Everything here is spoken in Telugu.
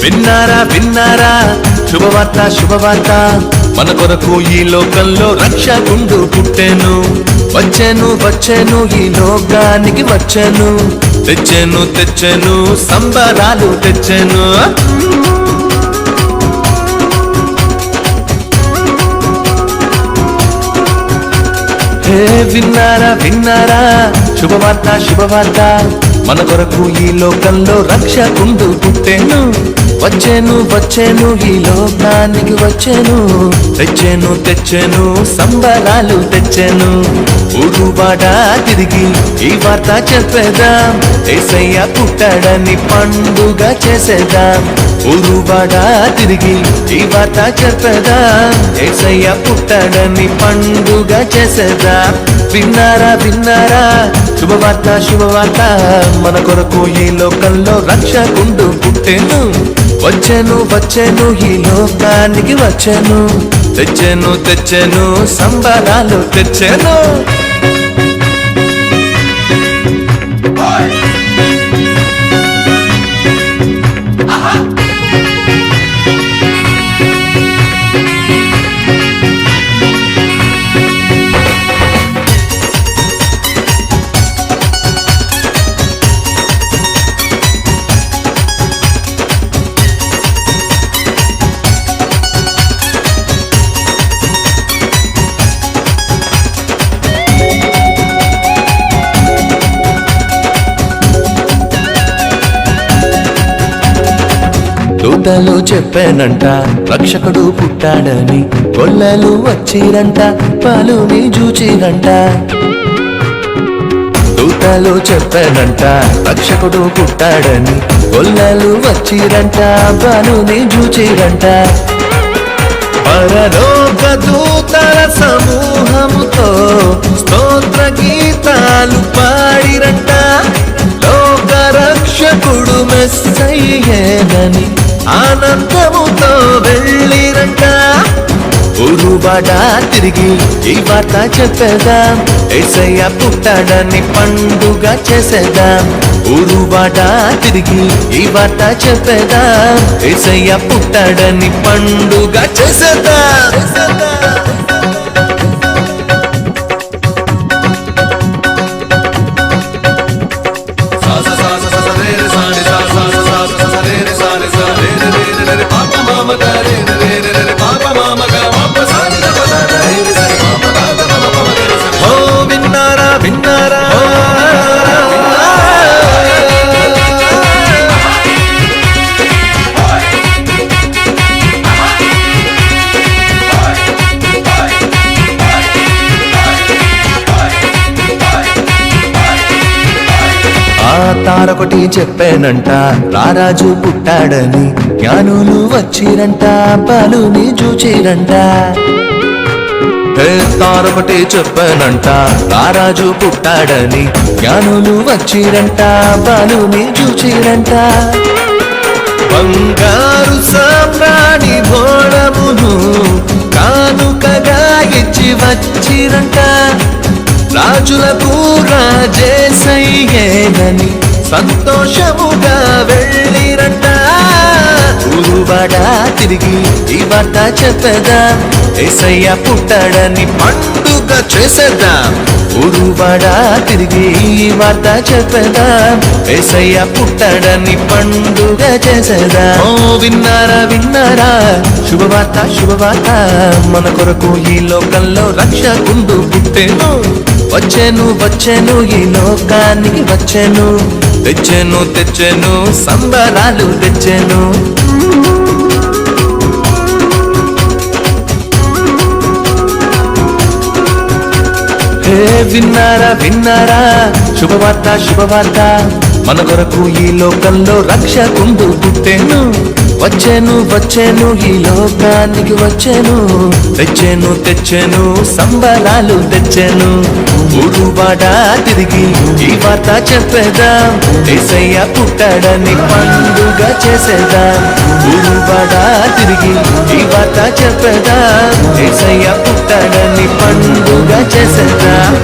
విన్నారా విన్నారా శుభవార్త శుభవార్త మన కొరకు ఈ లోకంలో రక్షకుండు పుట్టెను వచ్చెను వచ్చెను ఈ లోకానికి వచ్చెను తెచ్చెను తెచ్చెను సంబరాలు తెచ్చెను హే విన్నారా విన్నారా శుభవార్త శుభవార్త మన కొరకు ఈ లోకంలో రక్షకుండు పుట్టెను వచ్చెను వచ్చెను ఈ లోకానికి వచ్చెను తెచ్చెను తెచ్చెను సంబరాలు తెచ్చెను ఊరువాడ తిరిగి ఈ వార్త చెప్పేదాం యేసయ్య పుట్టాడని పండుగ చేసేదాం ఊరువాడ తిరిగి ఈ వార్త చెప్పేదాం యేసయ్య పుట్టాడని పండుగ చేసేదాం విన్నారా విన్నారా శుభవార్త శుభవార్త మన కొరకు ఈ లోకంలో రక్షకుండు పుట్టెను వచ్చెను వచ్చెను ఈ లోకానికి వచ్చెను తెచ్చెను తెచ్చెను సంబరాలు తెచ్చెను దూతలు చెప్పానంట రక్షకుడు పుట్టాడని గొల్లలు వచ్చిరంట పాలుని చూచిరంట దూతలు చెప్పానంట రక్షకుడు పుట్టాడని గొల్లలు వచ్చిరంట పాలుని చూచిరంట పరలోక దూతల సమూహముతో స్తోత్ర గీతాలు పాడిరంట లోక రక్షకుడు మెస్సయ్యేనని ఆనందముతో వెళ్ళిరంట ఊరువాడ తిరిగి ఈ వార్త చెప్పేదాం యేసయ్య పుట్టాడని పండుగ చేసేదాం ఊరువాడ తిరిగి ఈ వార్త చెప్పేదాం యేసయ్య పుట్టాడని పండుగ చేసేదాం విన్నారా విన్నారా తారొకటి చెప్పానంట రారాజు పుట్టాడని జ్ఞానులు వచ్చిరంట పాలుని చూచిరంట తారొకటి చెప్పానంట రారాజు పుట్టాడని జ్ఞానులు వచ్చిరంట పాలుని చూచిరంట బంగారు సామ్రాణి భోళమును కానుకగా ఇచ్చి వచ్చిరంట రాజులకు రాజేసయ్యేనని సంతోషముగా వెళ్ళిరంట ఊరువాడ తిరిగి ఈ వార్త చెప్పేదాం యేసయ్య పుట్టాడని పండుగ చేసేద్దాం ఊరువాడ తిరిగి ఈ వార్త చెప్పేదాం యేసయ్య పుట్టాడని పండుగ చేసేదాం ఓ విన్నారా విన్నారా శుభవార్త శుభవార్త మన కొరకు ఈ లోకంలో రక్షకుండు పుట్టెను వచ్చెను వచ్చెను ఈ లోకానికి వచ్చెను తెచ్చెను తెచ్చెను సంబరాలు తెచ్చెను హే విన్నారా విన్నారా శుభవార్త శుభవార్త మన కొరకు ఈ లోకంలో రక్షకుండు పుట్టెను వచ్చాను వచ్చాను ఈ లోకానికి వచ్చాను, తెచ్చాను సంబరాలు తెచ్చాను. ఊరువాడ తిరిగి ఈ వార్త చెప్పేదాం, యేసయ్య పుట్టాడని పండుగ చేసేదాం. ఊరువాడ తిరిగి ఈ వార్త చెప్పేదాం, యేసయ్య పుట్టాడని పండుగ చేసేదాం.